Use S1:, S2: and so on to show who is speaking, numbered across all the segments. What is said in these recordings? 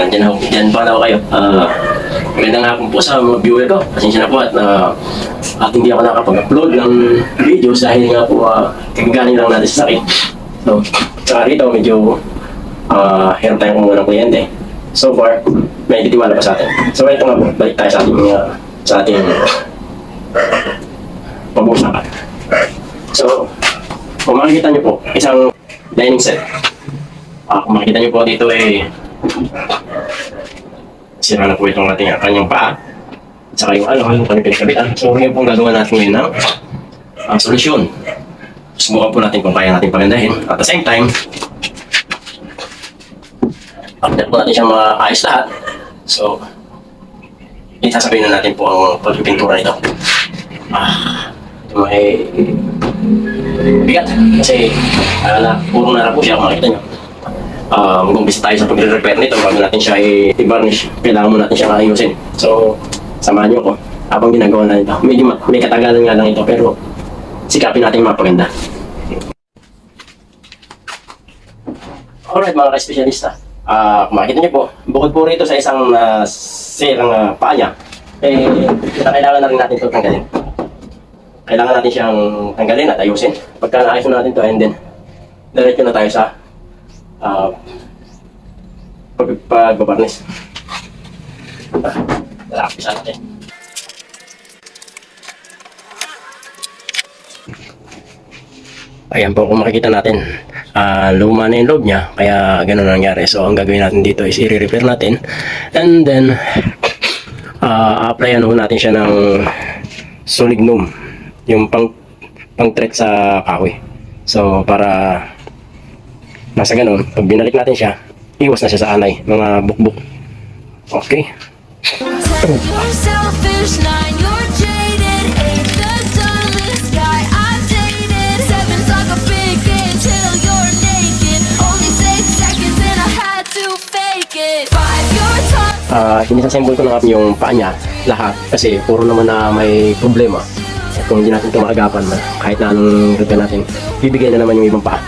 S1: nandiyan ako. Diyan pa na ako kayo. Magandang hapon po sa mga viewer ko. Pasensya na po at hindi ako nakapag-upload ng videos dahil nga po kagagaling lang natin sa sakit. So, saka rito medyo hirap tayong kumuha ng kliyente. So far, may titiwala pa sa atin. So ito nga po, balik tayo sa ating pag-uusapan. So, kung makikita nyo po, isang dining set. Kung makikita nyo po dito sira na po itong ating kanyang paa. At saka yung yung kanyang pinagkabitan. So, ngayon pong gagawa natin ngayon ng solusyon. Subukan po natin kung kaya natin pagandahin. At the same time, after po natin siyang maayos lahat. So, isasabihin na natin po ang pagpipintura nito. May bigat kasi puro Narra po siya kung makikita nyo. Mag-umpisa tayo sa pagre-repair nito bago natin siya i-varnish. Kailangan mo natin siya ayusin. So, samahan nyo ko habang ginagawa na ito. Medyo may katagalan nga lang ito pero sikapin natin mapaganda. Alright mga ka-espesyalista, kung makikita nyo po, bukod po rito sa isang sirang paa niya, kailangan na rin natin ito tanggalin. Kailangan natin siyang tanggalin at ayusin. Pagka naayos natin ito, and then diretso na tayo sa pagbabarnis. Umpisa natin. Ayan po, kung makikita natin, luma na yung loob niya, kaya ganun na nangyari. So, ang gagawin natin dito is i-repair natin. And then, applyan natin siya ng solignum, yung pang-thread sa kahoy. So, para nasa ganun, pag binalik natin siya, iwas na siya sa anay, mga bukbuk. Okay. Sinisassemble ko na nga yung paa niya lahat kasi puro naman na may problema. At kung hindi natin ito maagapan, kahit na anong repair natin, bibigay na naman yung ibang paa.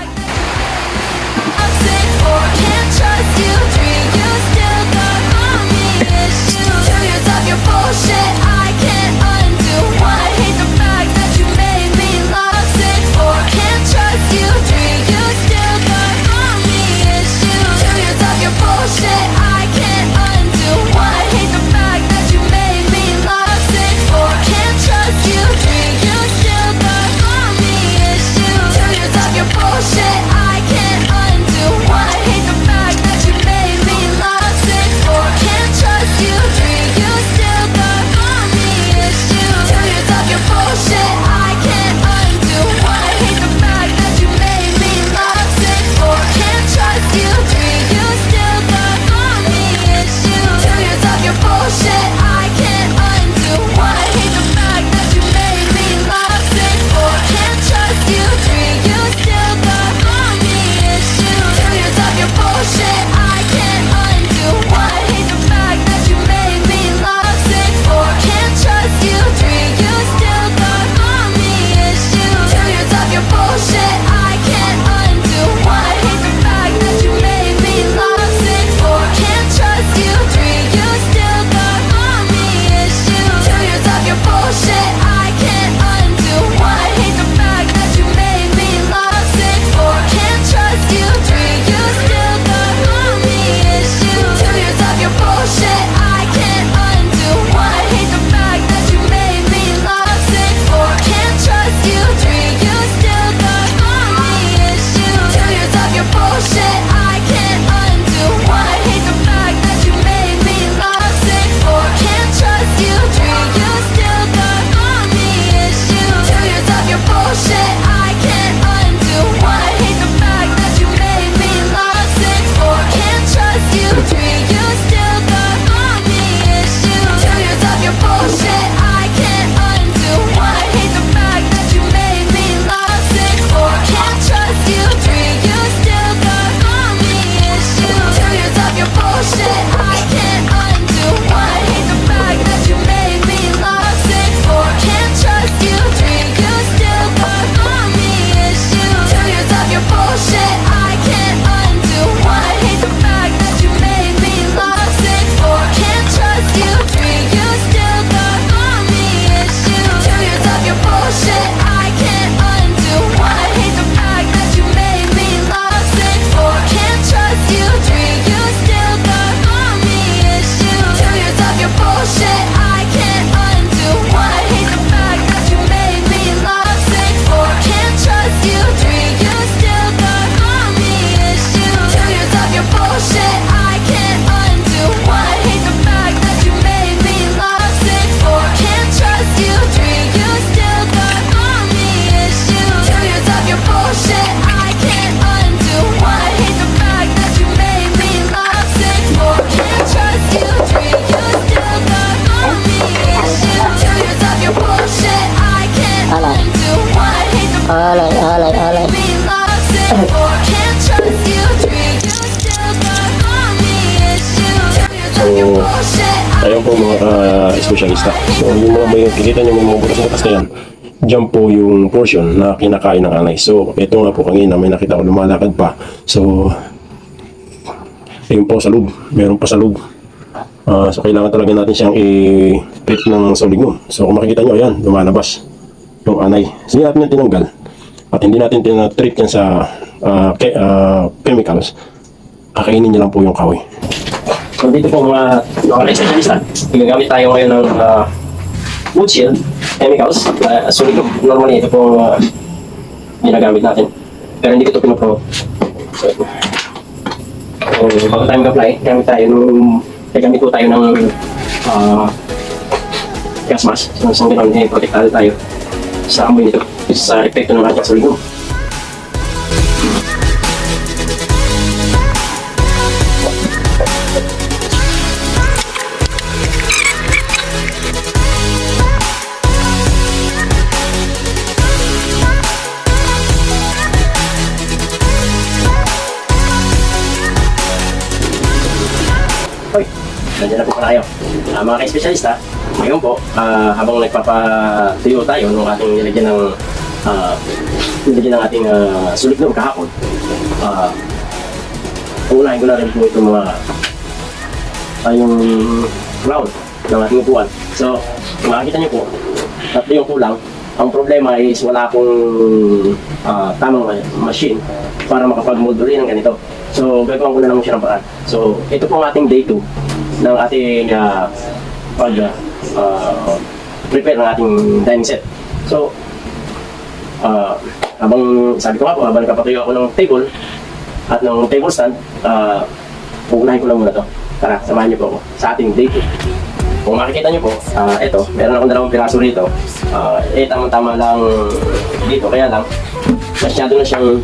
S2: Bullshit.
S1: Ayan po mga espesyalista. So yung mga may kikita nyo may mga butas-butas na yan, dyan po yung portion na kinakain ng anay. So ito nga po kanina may nakita ko lumalakad pa. So ayun po sa loob, meron pa sa loob. So kailangan talaga natin siyang i-treat ng solignum. So kung makikita nyo, ayan, lumalabas yung anay. So hindi natin yan tinanggal at hindi natin tinatreat yan sa chemicals. Kakainin niya lang po yung kahoy. So dito po mga specialista, gagamit tayo ngayon ng wood shield chemicals. Solignum, normally ito po ginagamit natin. Pero hindi ko ito pinupro. So bago tayo mag-apply, gamit po tayo ng gas mask. So sa ganoon, protektado tayo sa amoy nito, sa epekto ng ating solignum. Hoy, nandiyan na po tayo. Mga ka-espesyalista, ngayon po, habang nagpapatuyo tayo nung ating nilagyan ng ating solignum kahapon, unahin ko na rin po itong mga yung ground ng ating upuan. So, makikita niyo po, tatlo yung kulang. Ang problema is wala akong tamang machine para makapag-mold rin ng ganito. So, gagawin ko na lang siya ng paraan. So, ito po ang ating day 2 ng ating prepare ng ating dining set. So, sabi ko nga po, habang nakapatuyo ako ng table at ng table stand, uunahin ko lang muna to. Tara, samahan niyo po ako sa ating day 2. Kung makikita niyo po, ito, meron akong dalawang piraso rito. Tama-tama lang dito, kaya lang, masyado na siyang,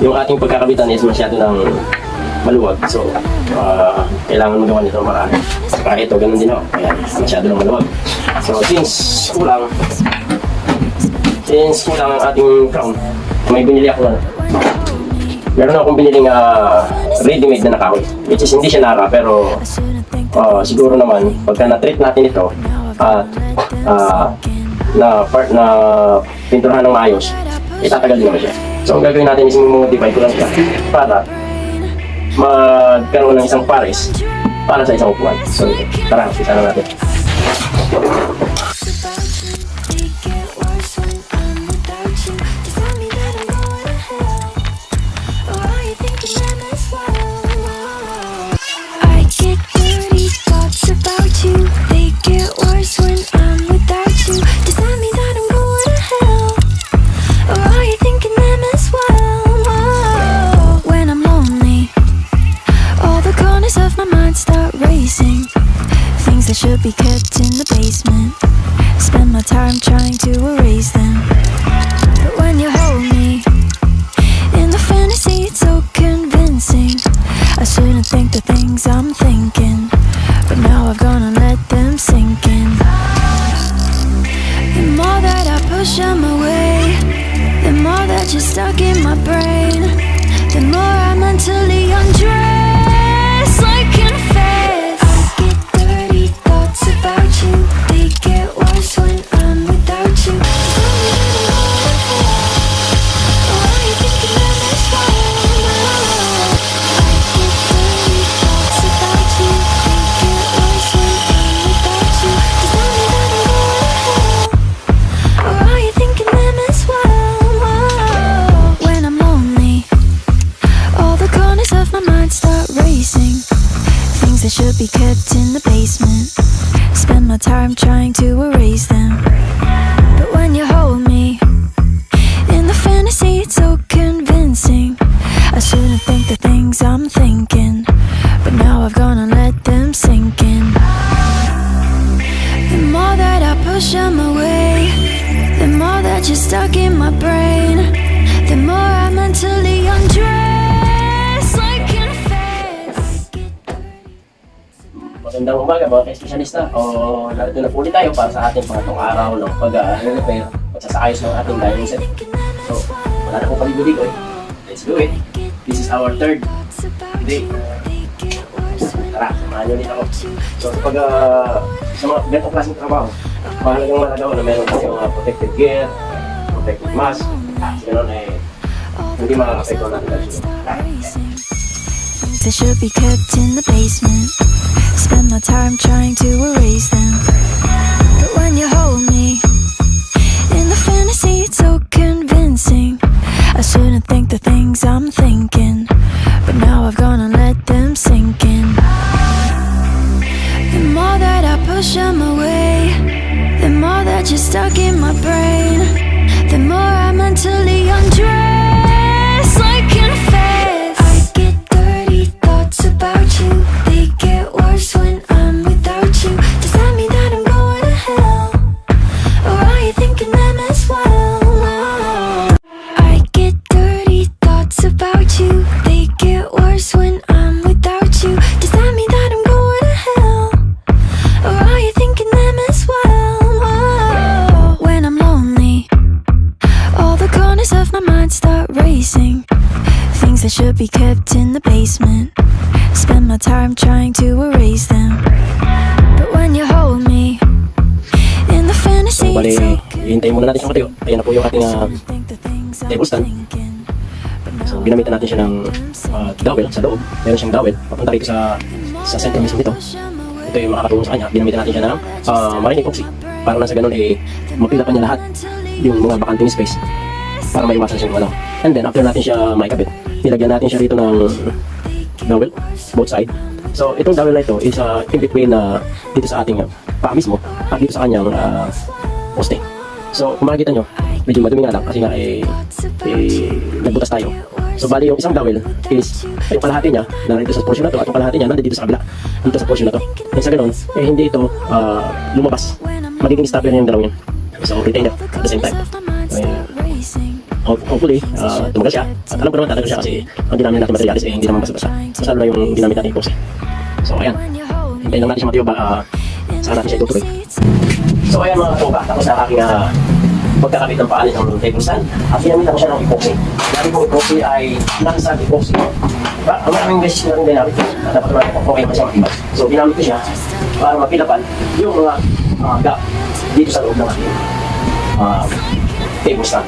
S1: yung ating pagkakabitan is masyado ng maluwag. So, kailangan magawa nito marami. Saka ito, ganun din ako. Kaya masyado ng maluwag. So, since kulang ang ating crown, may binili ako na. Meron akong biniling ready-made na nakahoy. Which is hindi siya Narra, pero siguro naman, pagka na-treat natin ito at na pinturahan ng maayos, itatagal din naman siya. So, ang gagawin natin is modify ko lang siya para magkaroon ng isang pares para sa isang upuan. So, tara, isa na natin.
S2: That should be kept in the basement. Spend my time trying to erase them. But when you hold me in the fantasy, it's so convincing. I shouldn't think the things I'm thinking, but now I've gone and let them sink in. The more that I push them away, the more that you're stuck in my brain, the more I mentally undress like confess. About you, they get worse when I'm without you. Why are you thinking that that's wrong? I get dirty thoughts about you. They get worse when I'm without you. Does that mean that I'm going to hell? Or are you thinking them as well? When I'm lonely, all the corners of my mind start racing. Things that should be kept in the basement. Spend my time trying to erase them. But when you hold me in the fantasy, it's so convincing. I shouldn't think the things I'm thinking, but now I've gone and let them sink in. The more that I push them away, the more that you're stuck in my brain, the more I mentally undress like confess.
S1: Magandang umaga mga ka-espesyalista. Narito na po ulit tayo para sa ating pangatong araw ng pag-repair at sasayos ng ating dining set. So, wala na po paligoy-ligoy. Let's do it. This is our third day. Tara, ulit ako. So kapag sa mga ganitong klaseng trabaho, mahalagang na meron tayong protective gear, protective mask, gano'n hindi makakapekto natin dahil
S2: Things that should be kept in the basement. Spend my time trying to erase them. But when you hold me in the fantasy, it's so convincing. I shouldn't think the things I'm thinking, but now I've gone and let them sink in. The more that I push them away, the more that you're stuck in my brain, the more I mentally undress. I confess, I get dirty thoughts about you. They get worse when I'm without you. Does that mean that I'm going to hell? Or are you thinking them as well? I get dirty thoughts about you. They get worse when I'm without you. Does that mean that I'm going to hell? Or are you thinking them as well? When I'm lonely, all the corners of my mind start racing. Things that should be kept in the basement. Spend my time trying to erase them. But when you hold me in the fantasy,
S1: bali,
S2: it's so
S1: hihintayin muna natin siyang matuyo. Ayan na po yung ating table stand. So ginamitan natin siya ng dowel sa loob. Meron siyang dowel papunta rito sa center mismo nito. Ito yung makakatulong sa kanya. Ginamitan natin siya ng marine epoxy para na sa ganun mapila pa niya lahat yung mga bakanting space para maiwasan siya ng And then after natin siya maikabit, nilagyan natin siya rito ng dowel both side. So itong dowel na ito is in between dito sa ating paa mismo at dito sa kanyang poste. So kung makikita nyo, medyo madumi nga lang kasi nga nagbutas tayo. So bali yung isang dowel is yung kalahati niya narito sa portion na to at yung kalahati niya nandito sa kabila dito sa portion na to. And sa ganun, hindi ito lumabas. Magiging stopper niya yung dalawang yun. So retainer at the same time. Hopefully, tumagal siya. At alam ko naman tatagal siya kasi ang ginamit natin materialis hindi naman basta-basta. Masalo na yung ginamit natin epoxy. So ayan, hintayin lang natin siya matuyo saan natin siya itutuloy. So ayan mga tropa, tapos na aking pagkakabit ng paalit ng table stand at ginamitan ko siya ng epoxy. Dati po epoxy ay non-sag epoxy. Diba? Ang maraming beses na rin ginamit ko at dapat naman okay pa siya matibay. So ginamit ko siya para mapilapan yung mga gap dito sa loob ng ating table stand.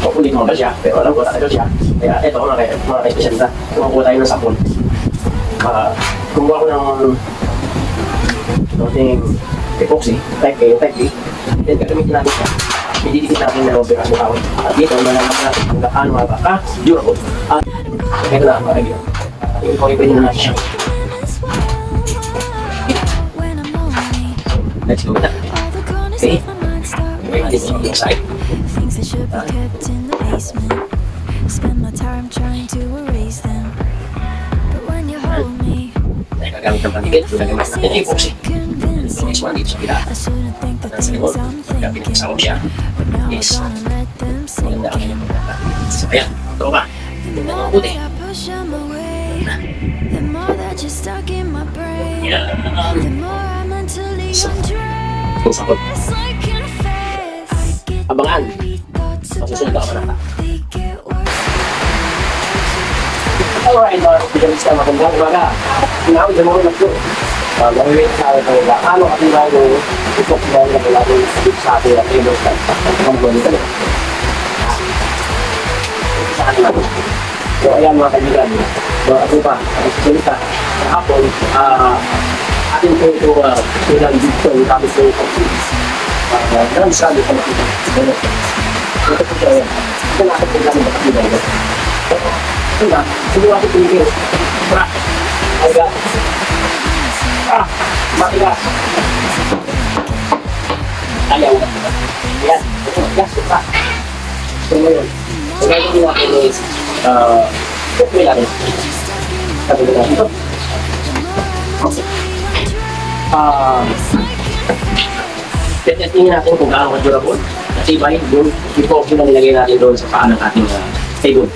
S1: Hopefully tumagal siya, pero alam ko tatagal siya. Kaya eto mga ka-espesyalista, kumukuha tayo ng sapon. Kumuha ko ng ating epoxy, type A, type B. Then gagamitin natin siya. Ididikit natin na overas ng kawin. At dito, nalaman natin kung gaano durable. At ito na ang mga kaibigan. Ipag-ipin na natin siya. Let's go with that. Okay. Gawin natin yung side.
S2: things that should be kept in the basement. Spend my time trying to erase them. But when you hold me,
S1: Gagamit ng pandikit, gagamit natin yung epoxy. Next one dito sa gila.
S2: I shouldn't think the
S1: At sa
S2: things
S1: likod,
S2: I'm
S1: gagamit
S2: thinking.
S1: sa siya.
S2: But now I'm
S1: Yes.
S2: gonna let them sink
S1: Maganda ang
S2: in.
S1: inyong pagkakita. So ayan, ito ba?
S2: The more
S1: Mabuti.
S2: that I push them away, the more that you're stuck in my brain.
S1: Yan.
S2: The more I mentally undress.
S1: Kung sakot.
S2: I confess, I get
S1: Abangan.
S2: dirty thoughts
S1: Sa susunod na
S2: about you.
S1: kabanata.
S2: They get worse.
S1: Alright mga specialista, magandang umaga. Now, the moment of truth. Gawin sa akin kung gaano katibay yung ipok na natin sa ating table stand. Ang buwan nito. Sa atin natin. So ayan mga kaibigan, ako pa, ang specialista. Kahapon, atin po ito silang dito yung tapos po ito. Ganun sabi ko makita. Ito po siya yan. Ito natin po namin makatibay ito. Ito na, siguro natin pinigil. Aga. Matigas. Ayaw. Ayan. Gas pa. So ngayon, so gagawin natin is okay natin. Sabi ko natin ito. Testingin natin kung gaano ka-durable. Matibay yung epoxy na nilagay natin doon sa paa ng ating table.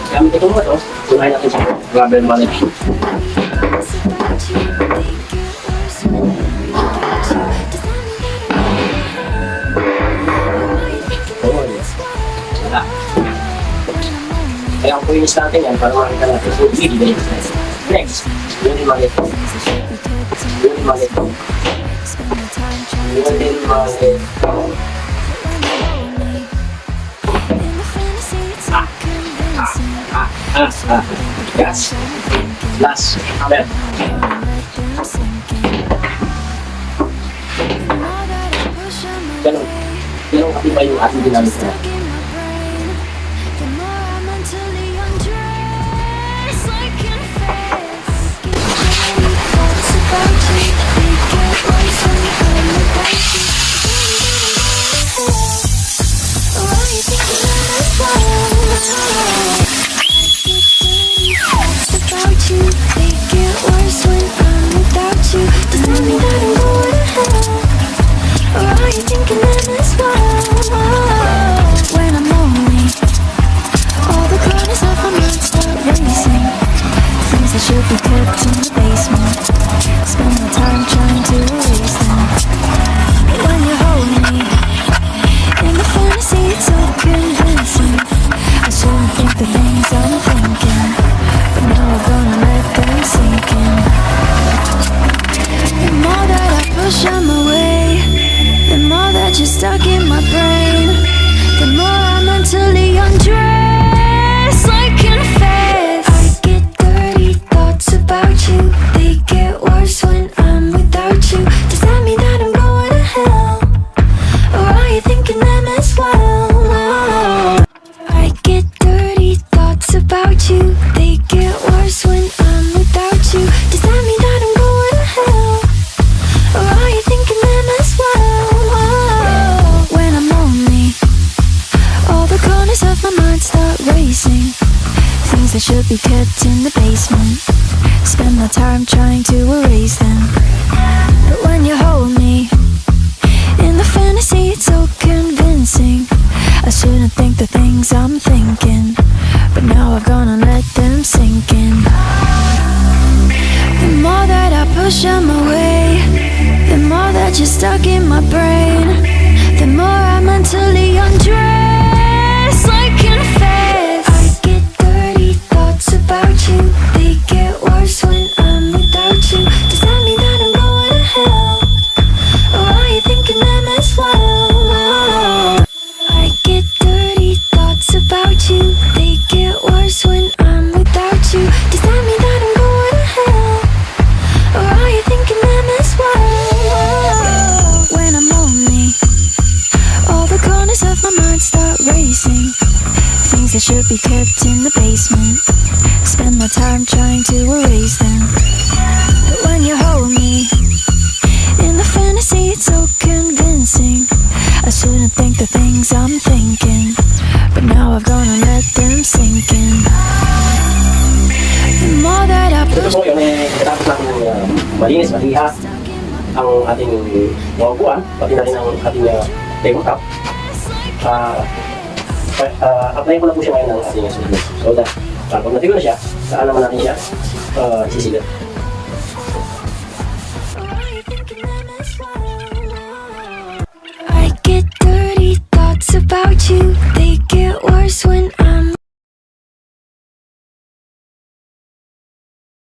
S1: Gamit itong mga ito, unahin natin sa rubber mallet. Wala. Kaya po yung instante yan para makita natin yung video. Next, yun yung mga ito. Yun yung mga ito. Yun yung mga ito. Yes. Last. Amen. Ganun. Ganun katibay yung ating ginamit na.
S2: Should be kept in the basement. Spend my time trying to erase them. But when you hold me in the fantasy, it's so convincing. I shouldn't think the things I'm thinking, but now I'm gonna let them sink in. The more that I push them away, the more that you're stuck in my brain. The more I mentally undress, I confess. I get dirty thoughts about you. They get worse when I'm without you. Does that mean that I'm going to hell? Or are you thinking them as well? I get dirty thoughts about you. They get worse when I'm without you. Does that mean that I'm going to hell? Or are you thinking them as well? When I'm lonely, all the corners of my mind start racing. Things that should be kept in the basement. Spend my time trying to erase them. But when you hold me in the fantasy, it's so convincing. I shouldn't think the things I'm thinking, but now I've gone and let them sink in. The more that I push them away, the more that you're stuck in my brain. The more I mentally undress, I confess. I get dirty thoughts about you. They get worse when I'm without you. Does that mean that I'm going to hell? Or are you thinking them as well? I get dirty thoughts about you. They get worse when I'm without you. Does that mean that I'm going to hell? Or are you thinking them as well? When I'm lonely, all the corners of my mind start racing. Things that should be kept in the basement. Spend my time trying to erase them. But when you hold me in the fantasy, it's so convincing. I shouldn't think the things I'm thinking, but now I've gone and let them sink in. The more that I
S1: Ito
S2: push.
S1: po yung katapos natin malinis, maliha ang ating mga upuan, pati na rin ang ating tabletop. Apply ko na po siya ngayon ng ating susunod. So, pag natigo na siya, saan naman natin siya isisigat.